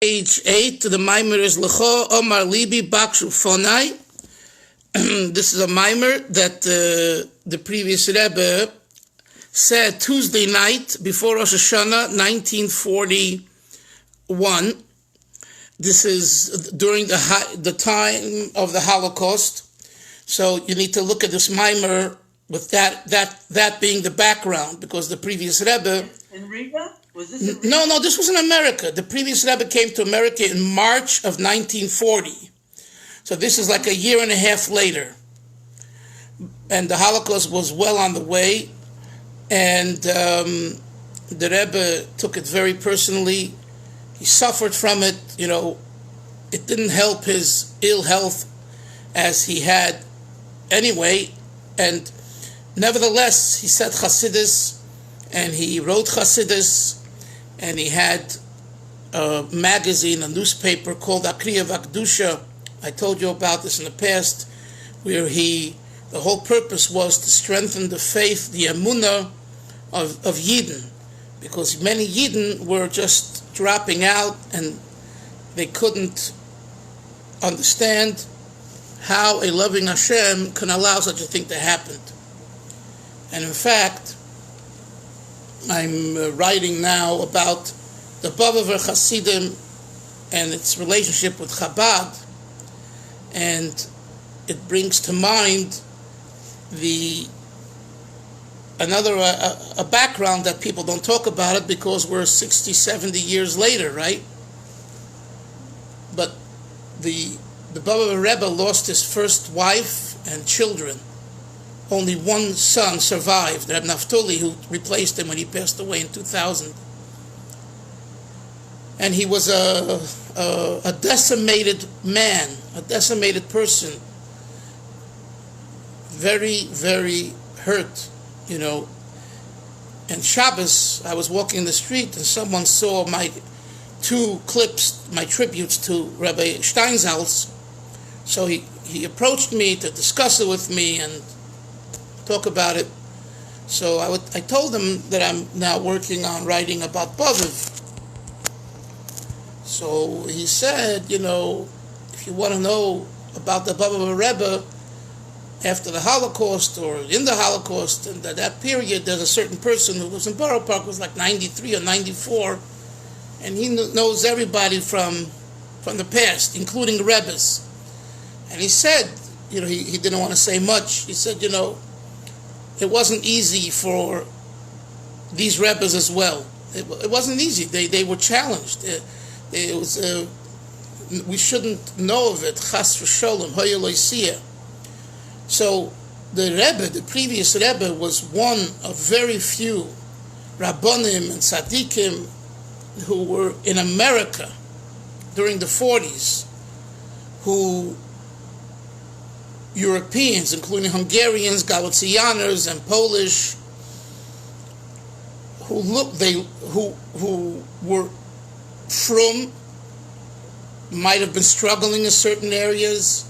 Page 8, the maamar is lecha, Omar libi bakshu fonai. This is a maamar that the previous Rebbe said Tuesday night before Rosh Hashanah, 1941. This is during the time of the Holocaust. So you need to look at this maamar with that being the background, because the previous Rebbe... In Riga? Was this in Riga? No, this was in America. The previous Rebbe came to America in March of 1940. So this is like a year and a half later. And the Holocaust was well on the way. And the Rebbe took it very personally. He suffered from it. It didn't help his ill health as he had anyway. And nevertheless, he said Chassidus, and he wrote Chassidus, and he had a magazine, a newspaper called Akriya Vakdusha. I told you about this in the past, where the whole purpose was to strengthen the faith, the emunah of Yidden, because many Yidden were just dropping out, and they couldn't understand how a loving Hashem can allow such a thing to happen. And in fact, I'm writing now about the Bavaver Hasidim and its relationship with Chabad, and it brings to mind a background that people don't talk about it because we're 60, 70 years later, right? But the Bavaver Rebbe lost his first wife and children. Only one son survived, Reb Naftali, who replaced him when he passed away in 2000. And he was a decimated man, a decimated person, very, very hurt, And Shabbos, I was walking in the street, and someone saw my 2 clips, my tributes to Rabbi Steinsaltz. So he approached me to discuss it with me and talk about it. So I told him that I'm now working on writing about Baviv. So he said, if you want to know about the Baviv Rebbe after the Holocaust or in the Holocaust, and that period, there's a certain person who lives in Borough Park, was like 93 or 94, and he knows everybody from the past, including the Rebbes. And he said, he didn't want to say much. He said, it wasn't easy for these Rebbes as well. It wasn't easy. They were challenged. It was. We shouldn't know of it. Chas v'sholem, hoya lo yisiyah. So the Rebbe, the previous Rebbe, was one of very few Rabbonim and Tzaddikim who were in America during the 40s, who Europeans, including Hungarians, Galicianers, and Polish, who were from, might have been struggling in certain areas,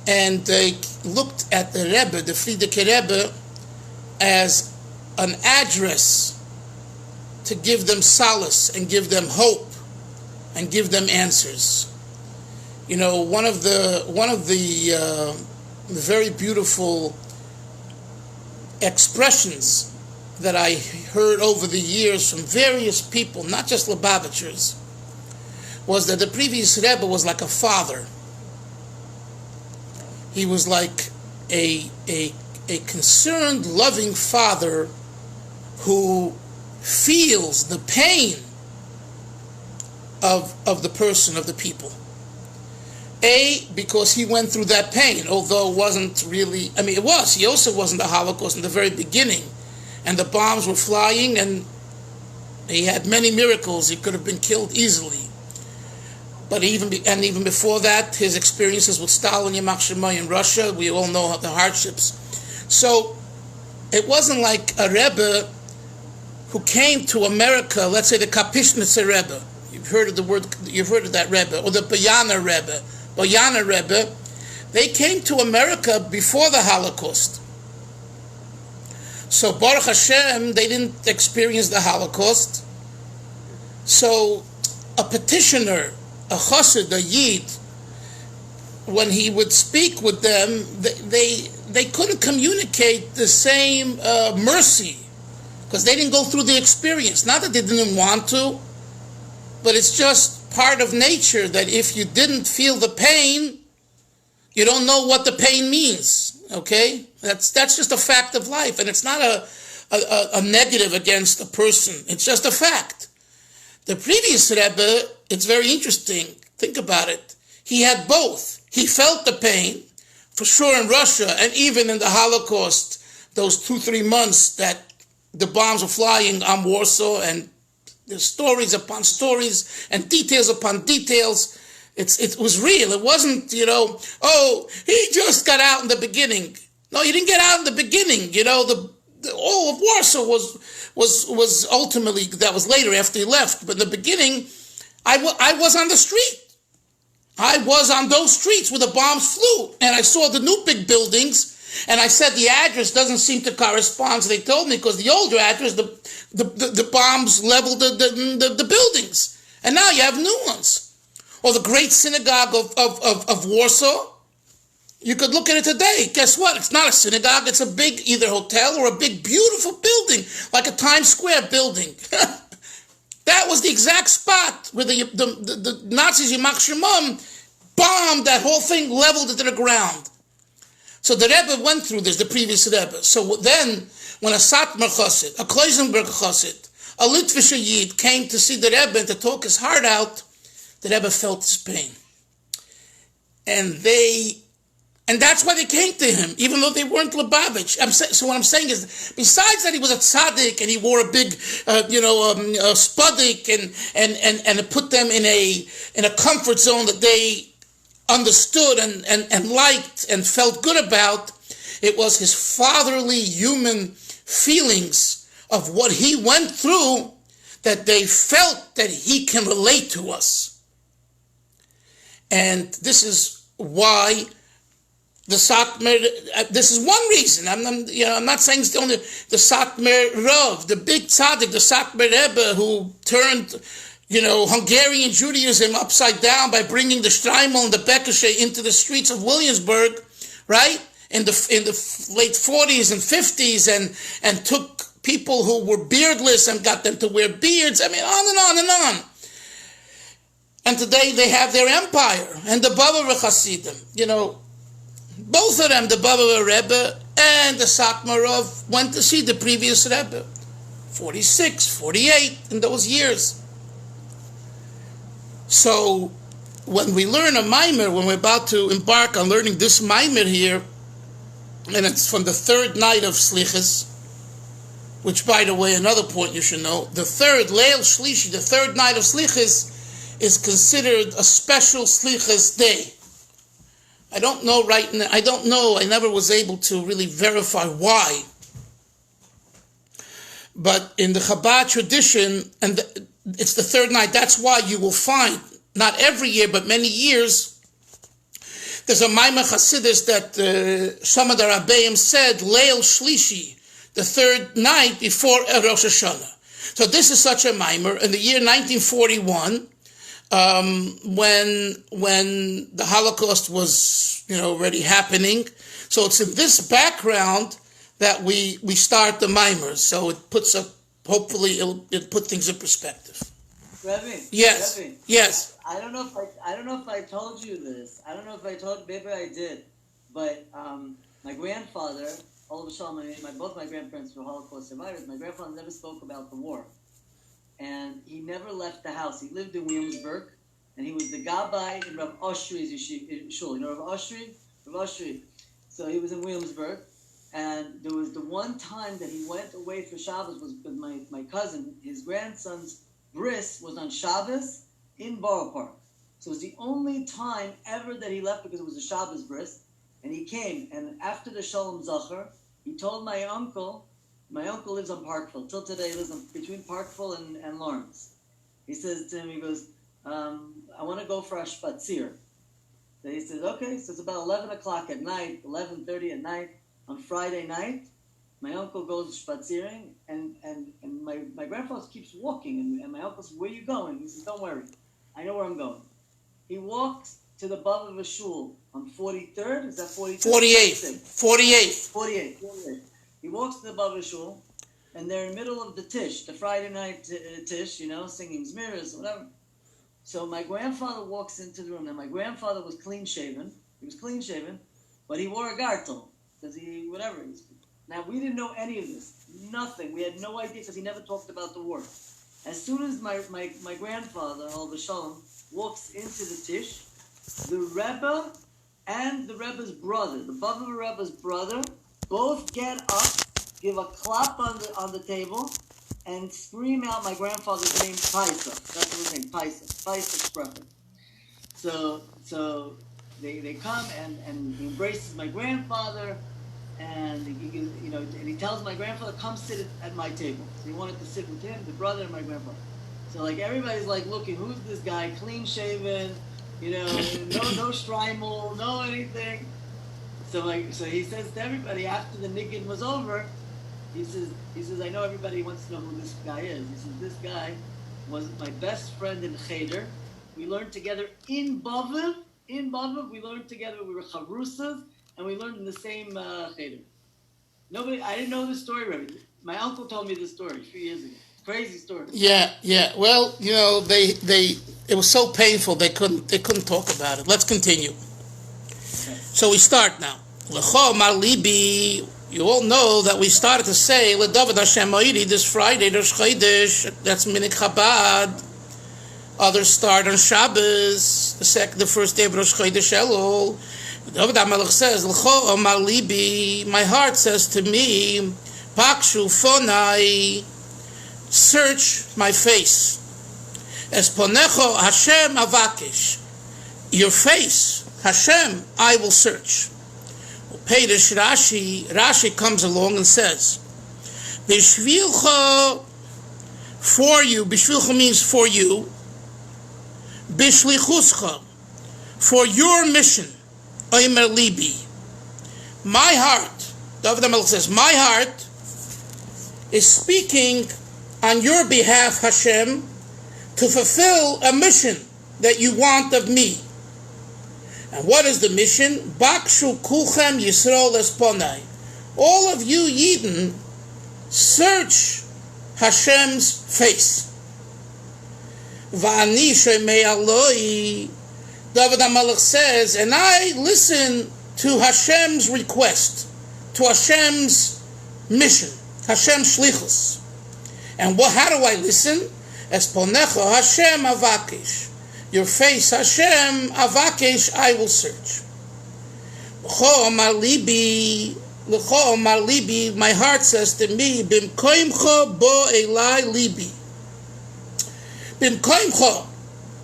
and they looked at the Rebbe, the Frierdiker Rebbe, as an address to give them solace and give them hope and give them answers. One of the very beautiful expressions that I heard over the years from various people, not just Lubavitchers, was that the previous Rebbe was like a father. He was like a concerned, loving father who feels the pain of the person, of the people. Because he went through that pain, although it wasn't really, it was. He also was in the Holocaust in the very beginning, and the bombs were flying, and he had many miracles. He could have been killed easily. But even before that, his experiences with Stalin, Yamach Shemoy in Russia, we all know the hardships. So it wasn't like a Rebbe who came to America, let's say the Kapishnitzer Rebbe. You've heard of that Rebbe, or the Boyana Rebbe. They came to America before the Holocaust. So Baruch Hashem, they didn't experience the Holocaust. So a petitioner, a chassid, a yid, when he would speak with them, they couldn't communicate the same mercy because they didn't go through the experience. Not that they didn't want to, but it's just part of nature that if you didn't feel the pain, you don't know what the pain means. Okay, that's just a fact of life, and it's not a negative against a person. It's just a fact. The previous Rebbe, it's very interesting. Think about it. He had both. He felt the pain, for sure in Russia, and even in the Holocaust, those 2-3 months that the bombs were flying on Warsaw, and there's stories upon stories and details upon details. It was real. It wasn't, oh, he just got out in the beginning. No, he didn't get out in the beginning. All of Warsaw was ultimately, that was later after he left. But in the beginning, I was on the street. I was on those streets where the bombs flew, and I saw the new big buildings, and I said the address doesn't seem to correspond. So they told me because the older address, the bombs leveled the buildings, and now you have new ones. Or the great synagogue of Warsaw, you could look at it today. Guess what? It's not a synagogue. It's a big either hotel or a big beautiful building, like a Times Square building. That was the exact spot where the Nazis, Yimach Shemam, bombed that whole thing, leveled it to the ground. So the Rebbe went through this, the previous Rebbe. So then, when a Satmar Chassid, a Kloisenberg Chassid, a Litvischer Yid came to see the Rebbe and to talk his heart out, the Rebbe felt his pain. And that's why they came to him, even though they weren't Lubavitch. So what I'm saying is, besides that he was a tzaddik and he wore a big, spudik and it put them in a comfort zone that they understood and liked and felt good about, it was his fatherly human feelings of what he went through that they felt that he can relate to us. And this is why the Satmar, this is one reason. I'm not saying it's the only. The Satmar Rav, the big tzaddik, the Satmar Rebbe, who turned, Hungarian Judaism upside down by bringing the Streimel and the Bekeshe into the streets of Williamsburg, right? In the late 40s and 50s, and took people who were beardless and got them to wear beards. I mean, on and on and on. And today they have their empire. And the Baba Chasidim, both of them, the Baba Rebbe and the Satmar Rav, went to see the previous Rebbe, 46, 48, in those years. So when we learn a maamar, when we're about to embark on learning this maamar here, and it's from the third night of Slichas, which, by the way, another point you should know, the third, Leil Shlishi, the third night of Slichas, is considered a special Slichas day. I don't know right now. I never was able to really verify why. But in the Chabad tradition, and it's the third night, that's why you will find, not every year, but many years, there's a maamar Chassidus that some of the Rabbeim said, Leil Shlishi, the third night before Rosh Hashanah. So this is such a maamar. In the year 1941, when the Holocaust was, already happening. So it's in this background that we start the maamar. So it puts hopefully it'll put things in perspective. Rebbe, yes, Rebbe, yes. I don't know if I told you this. I don't know if I told. Maybe I did. But my grandfather, all of a sudden, both my grandparents were Holocaust survivors. My grandfather never spoke about the war. And he never left the house. He lived in Williamsburg, and he was the gabbai in Rav Oshri's shul. Rav Oshri? Rav Oshri. So he was in Williamsburg, and there was the one time that he went away for Shabbos was with my cousin. His grandson's bris was on Shabbos in Borough Park. So it was the only time ever that he left because it was a Shabbos bris, and he came. And after the Shalom Zachar, he told my uncle lives on Parkville. Till today, he lives between Parkville and Lawrence. He says to him, he goes, I want to go for a spatzir. So he says, okay. So it's about 11 o'clock at night, 11:30 at night, on Friday night. my uncle goes spaziering, and my grandfather keeps walking, and my uncle says, "Where are you going?" He says, "Don't worry, I know where I'm going." He walks to the above of a shul on 43rd. Is that 43rd? 48th. 48th. He walks to the above of a shul, and they're in the middle of the tish, the Friday night tish, singing zmiras, whatever. So my grandfather walks into the room. Now, my grandfather was clean-shaven. He was clean-shaven, but he wore a gartel, because Now, we didn't know any of this. Nothing. We had no idea, because he never talked about the war. As soon as my grandfather, Al Shalom, walks into the tish, the Rebbe and the Rebbe's brother, the Bava Rebbe's brother, both get up, give a clap on the table, and scream out my grandfather's name, Paisa. That's his name, Paisa. Paisa Sprecher. So they come and he embraces my grandfather, and he tells my grandfather, "Come sit at my table." So he wanted to sit with him, the brother, and my grandfather. So everybody's looking, who's this guy, clean shaven, no Streimel, no anything. So he says to everybody after the niggin was over, he says, "I know everybody wants to know who this guy is." He says, "This guy was my best friend in Cheder. We learned together in Baviv. We learned together. We were chavrusas, and we learned in the same Cheder." I didn't know this story, Rebbe. My uncle told me this story a few years ago. Crazy story. Yeah. Well, it was so painful they couldn't talk about it. Let's continue. Okay. So we start now. Lecha, amer, libi. You all know that we started to say LeDavid Hashem Ma'iri this Friday, Rosh Chodesh. That's Minik Chabad. Others start on Shabbos, the first day of Rosh Chodesh Elul. David HaMelech says, Lecha, amer, libi. My heart says to me, Pakshu fonai. Search my face. Es ponecho Hashem avakish. Your face, Hashem, I will search. Peidish Rashi comes along and says, Bishvilcha, for you. Bishvilcha means for you. Bishlichuscha, for your mission. Amer, libi. My heart, David HaMelech says, my heart is speaking on your behalf, Hashem, to fulfill a mission that you want of me. And what is the mission? Bakshu kulchem Yisrael esponai. All of you Yidden, search Hashem's face. Va'ani shemei Eloi. David HaMelech says, and I listen to Hashem's request, to Hashem's mission, Hashem's shlichus. And how do I listen? Esponecho Hashem avakish. Your face, Hashem avakish, I will search. Lecha, amer, libi. My heart says to me, Bimkoimcha bo elai libi. Bimkoimcha,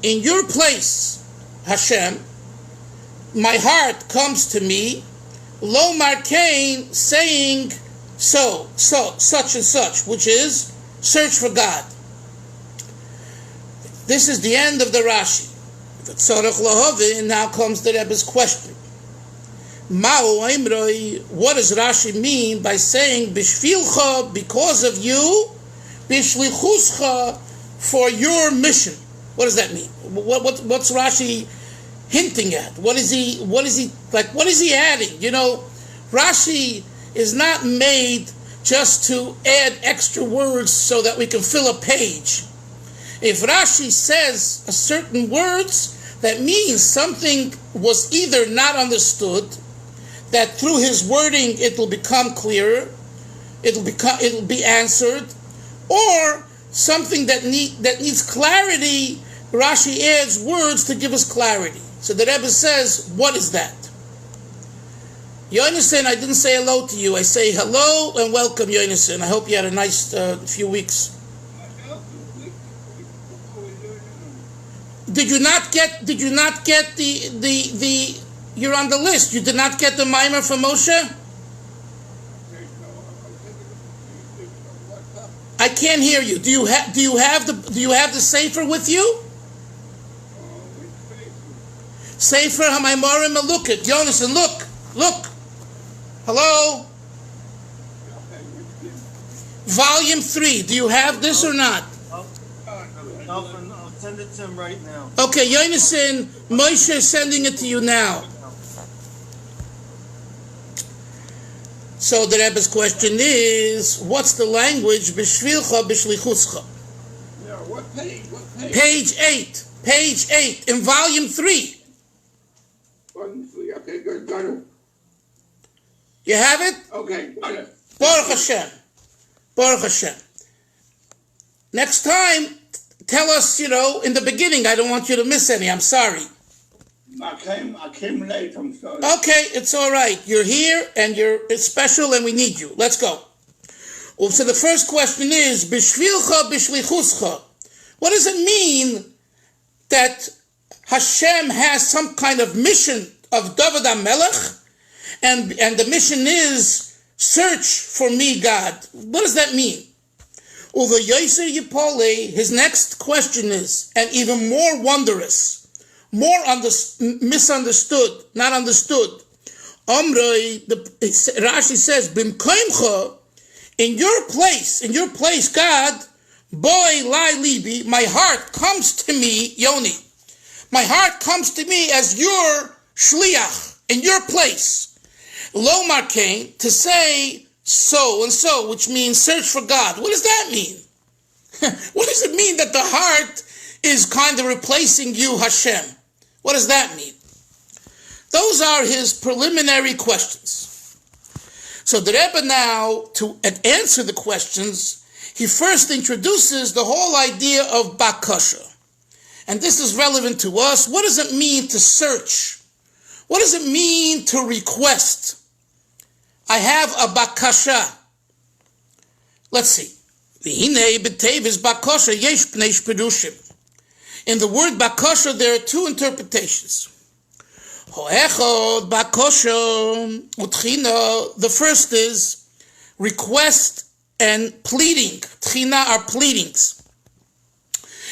in your place, Hashem, my heart comes to me, lo markain, saying such and such, which is search for God. This is the end of the Rashi. And now comes the Rebbe's question. What does Rashi mean by saying bishvilcha, because of you, bishlichuscha, for your mission? What does that mean? What's Rashi hinting at? What is he adding? Rashi is not made just to add extra words so that we can fill a page. If Rashi says a certain words, that means something was either not understood, that through his wording it will become clearer, it'll be answered, or something that needs clarity. Rashi adds words to give us clarity. So the Rebbe says, what is that? Yonason, I didn't say hello to you. I say hello and welcome, Yonason. I hope you had a nice few weeks. Did you not get the you're on the list. You did not get the maamar from Moshe? I can't hear you. Do you have the sefer with you? Sefer HaMaamarim, look at Yonason. Look. Hello? Volume 3. Do you have this or not? I'll send it to him right now. Okay, Yonason, Moshe is sending it to you now. So the Rebbe's question is, what's the language? B'shvilcha b'shlichuscha. Yeah, what page? Page 8. Page 8 in volume 3. Volume 3. Okay, good. Got it. You have it? Okay, got it. Baruch Hashem. Baruch Hashem. Next time, tell us, in the beginning. I don't want you to miss any. I'm sorry. I came late. I'm sorry. Okay, it's all right. You're here, and it's special, and we need you. Let's go. Well, so the first question is, B'shvilcha b'shlichuscha. What does it mean that Hashem has some kind of mission of David HaMelech, and the mission is, search for me, God? What does that mean? Uva Yoser Yipole, his next question is, and even more wondrous, more misunderstood, not understood. Amrei, Rashi says, Bimkoimcha, in your place, God, boy, lai libi, my heart comes to me, Yoni. My heart comes to me as your shliach, in your place. Lomar came to say so and so, which means search for God. What does that mean? What does it mean that the heart is kind of replacing you, Hashem? What does that mean? Those are his preliminary questions. So the Rebbe now, to answer the questions, he first introduces the whole idea of bakasha. And this is relevant to us. What does it mean to search? What does it mean to request? I have a bakasha. Let's see. In the word bakasha, there are two interpretations. The first is request and pleading. Tchina are pleadings.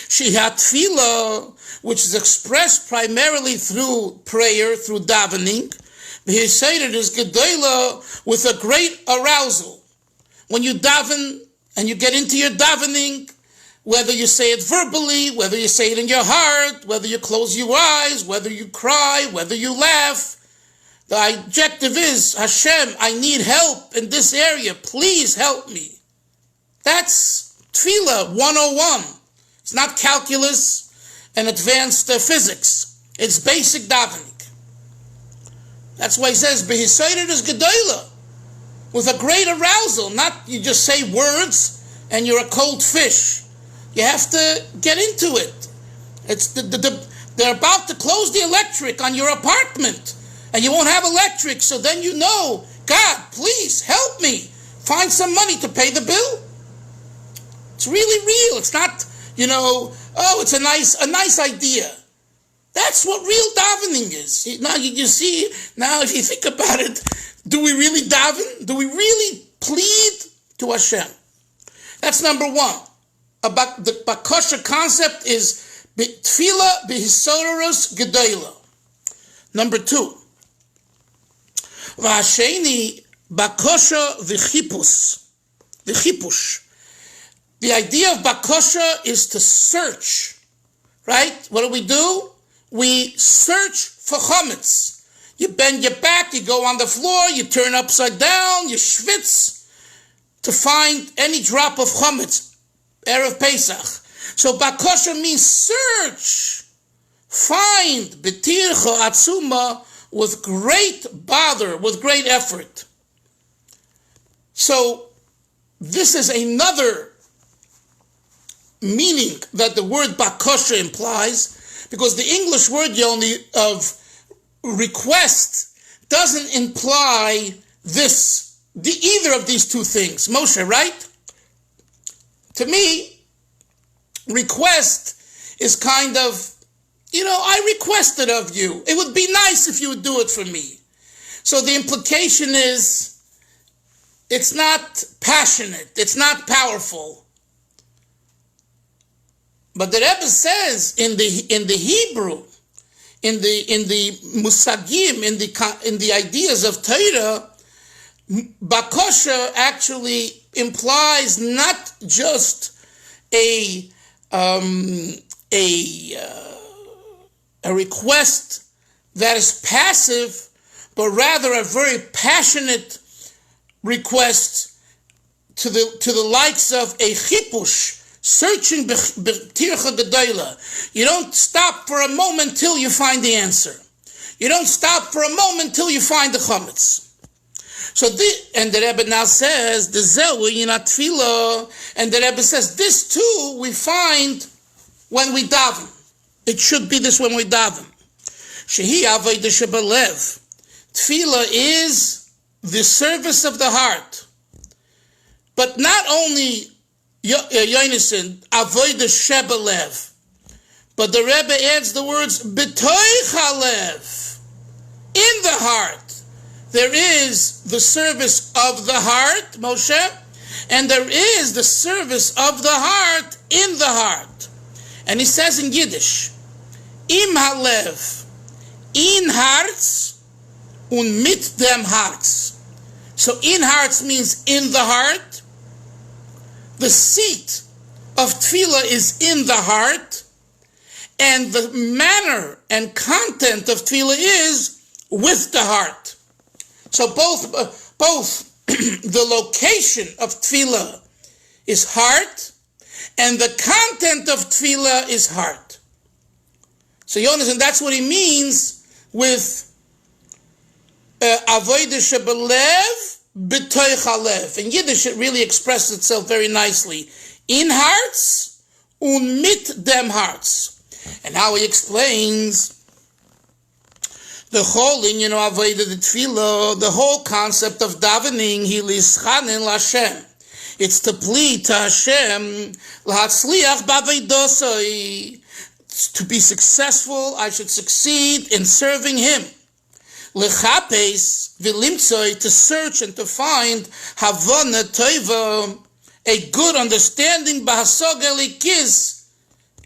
Shihat tefillah, which is expressed primarily through prayer, through davening. V'hisayred is gedola, with a great arousal. When you daven and you get into your davening, whether you say it verbally, whether you say it in your heart, whether you close your eyes, whether you cry, whether you laugh, the objective is, Hashem, I need help in this area. Please help me. That's Tefillah 101. It's not calculus and advanced physics. It's basic davening. That's why he says, Behisayred is gedola, with a great arousal. Not you just say words and you're a cold fish. You have to get into it. It's they're about to close the electric on your apartment, and you won't have electric. So then you know, God, please help me. Find some money to pay the bill. It's really real. It's not, it's a nice idea. That's what real davening is. Now you see. Now if you think about it, do we really daven? Do we really plead to Hashem? That's number one. About the bakasha concept is tefillah b'hisorus gedola. Number two, v'hasheni bakasha v'chipush. The idea of bakasha is to search, right? What do? We search for chametz. You bend your back, you go on the floor, you turn upside down, you schwitz to find any drop of chametz. Erev Pesach. So bakasha means search, find, betircha atzuma, with great bother, with great effort. So this is another meaning that the word bakasha implies, because the English word Yoni of request doesn't imply either of these two things. Moshe, right? To me, request is kind of, I requested of you. It would be nice if you would do it for me. So the implication is, it's not passionate, it's not powerful. But the Rebbe says in the Hebrew, in the musagim, in the ideas of Torah, bakasha actually implies not just a request that is passive, but rather a very passionate request to the likes of a chipush, searching b'tircha gedola. You don't stop for a moment till you find the answer. You don't stop for a moment till you find the chametz. And the Rebbe now says, the zehu yinat tefillah, and the Rebbe says, this too we find when we daven. It should be this when we daven. Shehi avodah shebalev. Tefillah is the service of the heart. But not only Yonason, avodah shebalev, but the Rebbe adds the words b'toich halev, in the heart. There is the service of the heart, Moshe, and there is the service of the heart in the heart. And he says in Yiddish, im halev, in hearts, und mit dem hearts. So in hearts means in the heart. The seat of tefillah is in the heart, and the manner and content of tefillah is with the heart. So both the location of tefillah is heart, and the content of tefillah is heart. So you understand, that's what he means with avodah shebalev b'toich halev. In Yiddish, it really expresses itself very nicely. In hearts, und mit dem hearts. And how he explains the whole inyan of avodah the tefillah, the whole concept of davening, he lischanin l'Hashem. It's to plead to Hashem, l'hatzliach b'avodah, to be successful, I should succeed in serving Him. Lechapes v'limtzoi, to search and to find havana toiva, a good understanding, b'hasog elikis,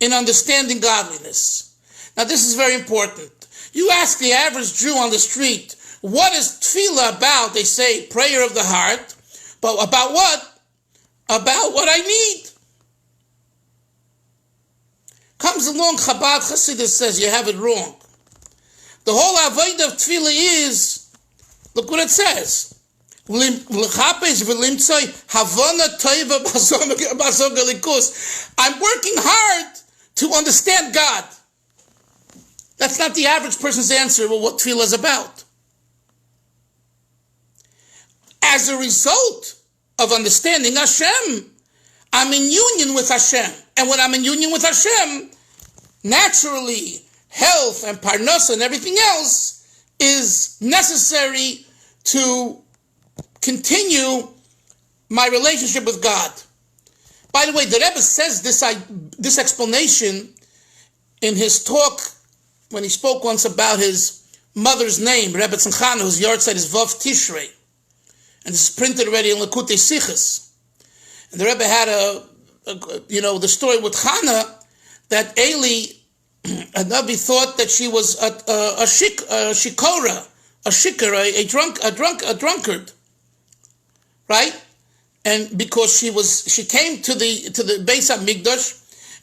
in understanding godliness. Now this is very important. You ask the average Jew on the street, what is tefillah about? They say prayer of the heart, but about what? About what I need. Comes along Chabad Chassidus says you have it wrong. The whole avodah of tefillah is, look what it says. I'm working hard to understand God. That's not the average person's answer of what tefillah is about. As a result of understanding Hashem, I'm in union with Hashem. And when I'm in union with Hashem, naturally, health and parnasa and everything else is necessary to continue my relationship with God. By the way, the Rebbe says this explanation in his talk when he spoke once about his mother's name, Rebbe Tzimchana, whose yard site is Vav Tishrei. And this is printed already in Lekutei Sichos. And the Rebbe had the story with Chana, that Eli, a Navi, thought that she was a drunkard, right? And because she came to the Beis HaMikdash,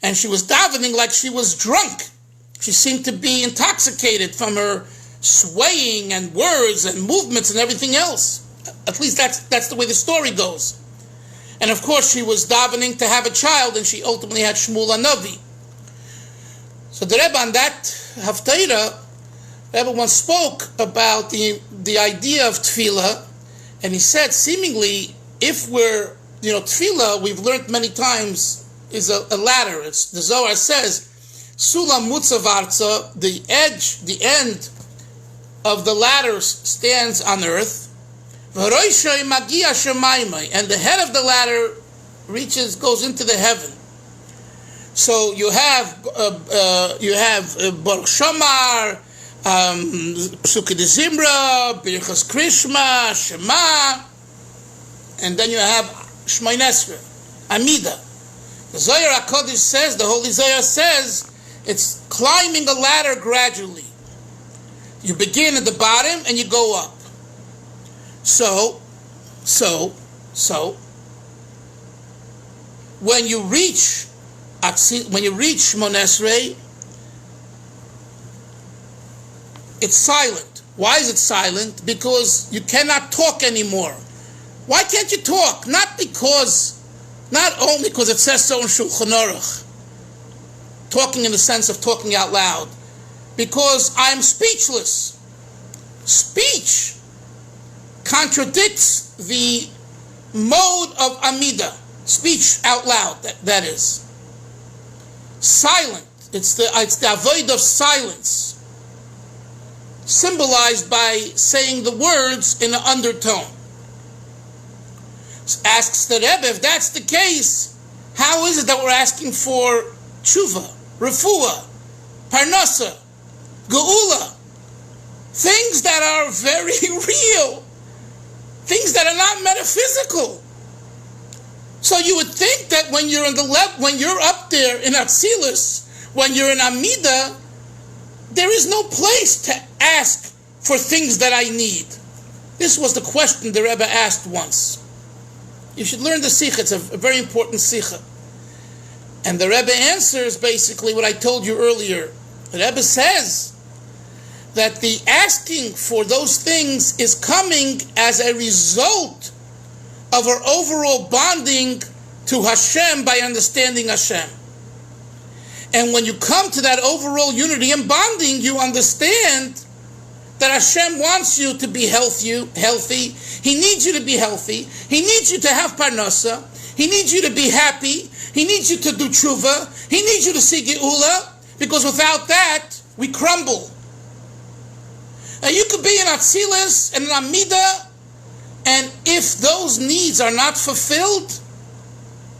and she was davening like she was drunk. She seemed to be intoxicated from her swaying and words and movements and everything else. At least that's the way the story goes. And of course, she was davening to have a child, and she ultimately had Shmuel HaNavi. So the Rebbe on that Haftarah, Rebbe once spoke about the idea of tefillah, and he said, seemingly, if we're, tefillah, we've learned many times, is a ladder. The Zohar says, Sulam Mutzav Arza, the end of the ladder stands on earth, and the head of the ladder goes into the heaven. So you have Baruch Shamar, Psukei de Zimra, Birchas Krishma, Shema, and then you have Shmoneh Esrei, Amida. The Zohar HaKodesh says, the Holy Zohar says, it's climbing a ladder gradually. You begin at the bottom and you go up. So, when you reach Shmon Esrei, it's silent. Why is it silent? Because you cannot talk anymore. Why can't you talk? Not only because it says so in Shulchan Aruch, talking in the sense of talking out loud, because I'm speechless. Speech contradicts the mode of Amida, speech out loud, that is. Silent, it's the avoid of silence, symbolized by saying the words in an undertone. Asks the Rebbe, if that's the case, how is it that we're asking for tshuva, refuah, parnasa, geula, things that are very real, things that are not metaphysical? So you would think that when you're when you're up there in Atzilus, when you're in Amida, there is no place to ask for things that I need. This was the question the Rebbe asked once. You should learn the sikha. It's a very important sikha. And the Rebbe answers basically what I told you earlier. The Rebbe says that the asking for those things is coming as a result of our overall bonding to Hashem by understanding Hashem. And when you come to that overall unity and bonding, you understand that Hashem wants you to be healthy. He needs you to be healthy. He needs you to have parnasa. He needs you to be happy. He needs you to do tshuva. He needs you to see geula, because without that, we crumble. Now you could be in Atzilus and in Amida, and if those needs are not fulfilled,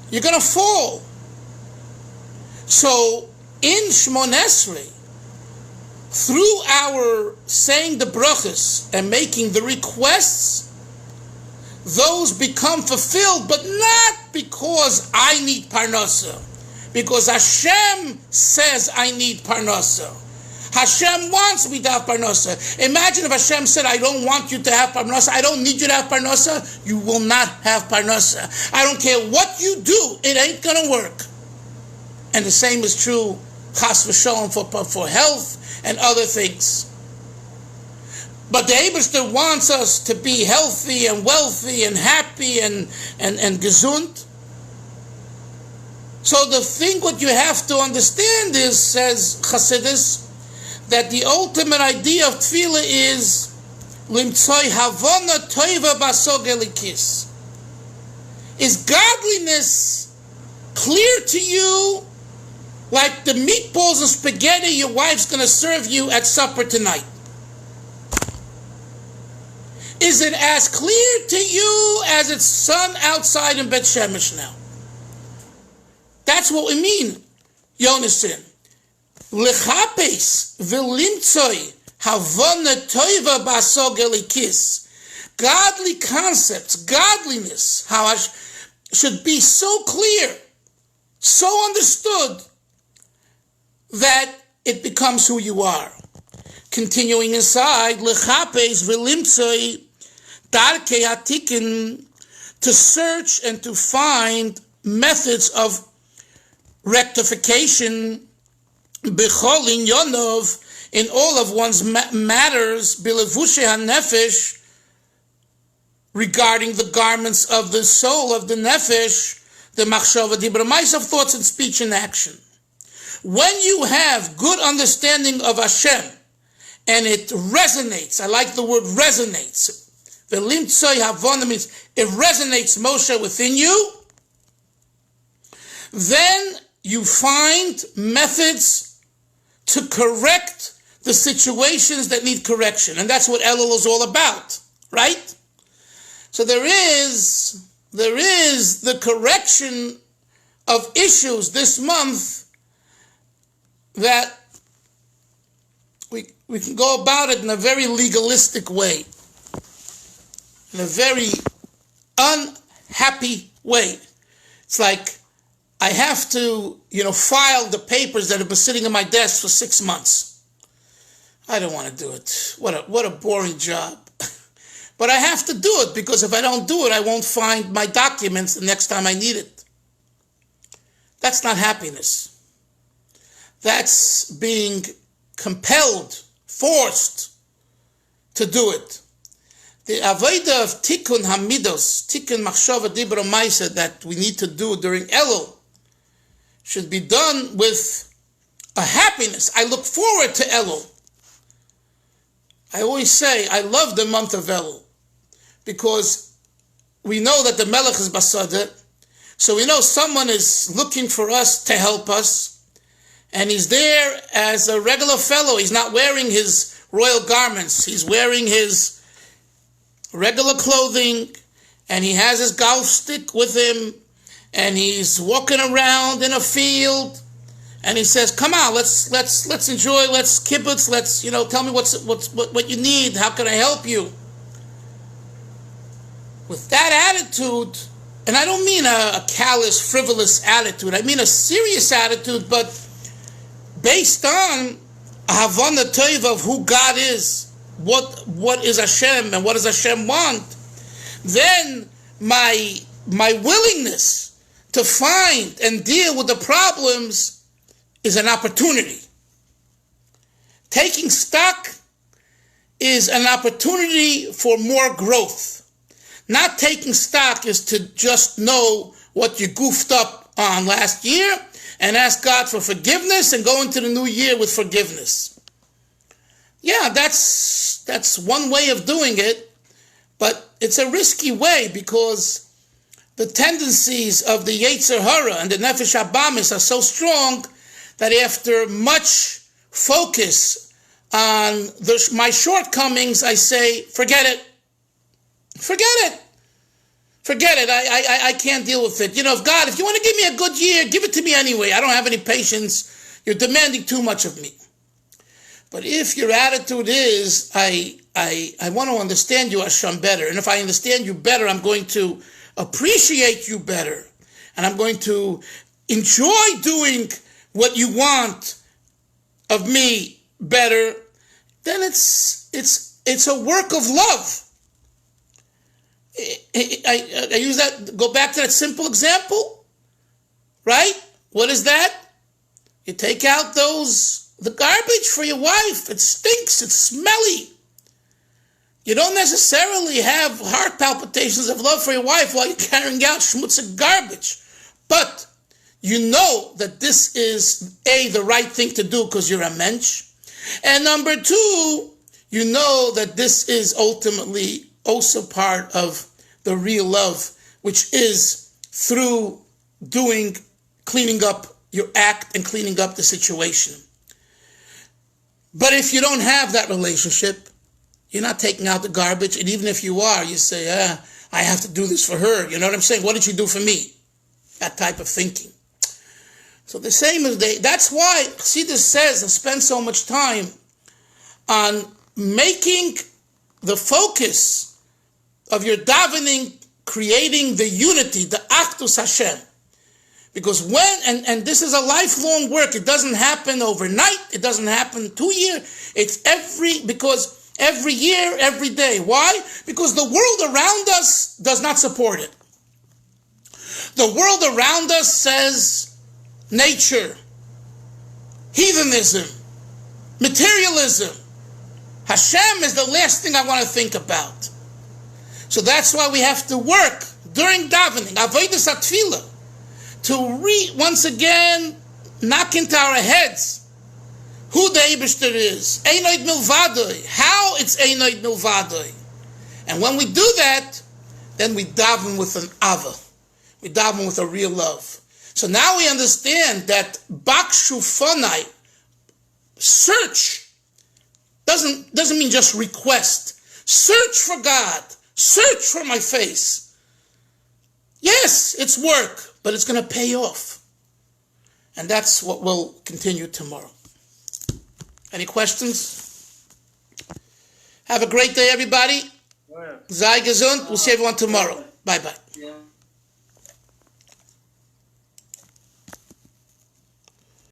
you're going to fall. So in Shmon Esrei, through our saying the brachas and making the requests, those become fulfilled, but not because I need parnasa, because Hashem says I need parnasa. Hashem wants me to have parnasa. Imagine if Hashem said, I don't want you to have parnasa, I don't need you to have parnasa, you will not have parnasa. I don't care what you do, it ain't going to work. And the same is true, chas v'sholom, for health and other things. But the Eibishter wants us to be healthy and wealthy and happy and gesund. So the thing what you have to understand is, says Chassidus, that the ultimate idea of tefillah is limtzoi havana toiva basog elikis. Is godliness clear to you like the meatballs and spaghetti your wife's going to serve you at supper tonight? Is it as clear to you as it's sun outside in Bet Shemesh now? That's what we mean, Yonason. Lechapes v'limtzoi havana toiva basog elikis. Godly concepts, godliness, how should be so clear, so understood, that it becomes who you are. Continuing inside, lechapes v'limtzoi darkei hatikin, to search and to find methods of rectification, b'chol inyonov, in all of one's matters, b'levushe hanefesh, regarding the garments of the soul, of the nefesh, the machshava dibra ma'is, of thoughts and speech and action. When you have good understanding of Hashem, and it resonates, I like the word resonates, v'limtzoi havana means it resonates, Moshe, within you, then you find methods to correct the situations that need correction. And that's what Elul is all about, right? So there is the correction of issues this month that we can go about it in a very legalistic way, in a very unhappy way. It's like I have to, file the papers that have been sitting on my desk for 6 months. I don't want to do it. What a boring job. But I have to do it, because if I don't do it, I won't find my documents the next time I need it. That's not happiness. That's being compelled, forced to do it. The avodah of tikkun hamidos, tikkun machshava dibra maisa that we need to do during Elul should be done with a happiness. I look forward to Elul. I always say I love the month of Elul because we know that the Melech is Basada, so we know someone is looking for us to help us, and he's there as a regular fellow. He's not wearing his royal garments. He's wearing his regular clothing, and he has his golf stick with him, and he's walking around in a field, and he says, "Come on, let's enjoy, let's kibbutz, let's tell me what you need. How can I help you?" With that attitude, and I don't mean a callous, frivolous attitude. I mean a serious attitude, but based on a havana tova of who God is, what is Hashem and what does Hashem want, then my willingness to find and deal with the problems is an opportunity. Taking stock is an opportunity for more growth. Not taking stock is to just know what you goofed up on last year and ask God for forgiveness and go into the new year with forgiveness. Yeah, that's one way of doing it, but it's a risky way because the tendencies of the Yetzer Hara and the Nefesh Habamis are so strong that after much focus on my shortcomings, I say, forget it. I can't deal with it. If you want to give me a good year, give it to me anyway. I don't have any patience. You're demanding too much of me. But if your attitude is, I want to understand you, Hashem, better. And if I understand you better, I'm going to appreciate you better. And I'm going to enjoy doing what you want of me better. Then it's a work of love. I use that, go back to that simple example, right? What is that? You take out the garbage for your wife. It stinks, it's smelly. You don't necessarily have heart palpitations of love for your wife while you're carrying out schmutzig garbage. But you know that this is the right thing to do because you're a mensch. And number two, you know that this is ultimately also part of the real love, which is through cleaning up your act and cleaning up the situation. But if you don't have that relationship, you're not taking out the garbage, and even if you are, you say, I have to do this for her. You know what I'm saying? What did you do for me? That type of thinking. So the same as that's why Chassidus says and spends so much time on making the focus of your davening, creating the unity, the actus Hashem. Because and this is a lifelong work. It doesn't happen overnight. It doesn't happen 2 years. It's every year, every day. Why? Because the world around us does not support it. The world around us says nature, heathenism, materialism. Hashem is the last thing I want to think about. So that's why we have to work during davening, avodas atfilah, to once again knock into our heads who the Eibishter is, Einoid Milvadoi, how it's Einoid Milvadoi. And when we do that, then we daven with an ava. We daven with a real love. So now we understand that bakshu fonai, search, doesn't mean just request. Search for God. Search for my face. Yes, it's work, but it's going to pay off. And that's what we'll continue tomorrow. Any questions? Have a great day, everybody. Sei gesund. We'll see everyone tomorrow. Bye-bye.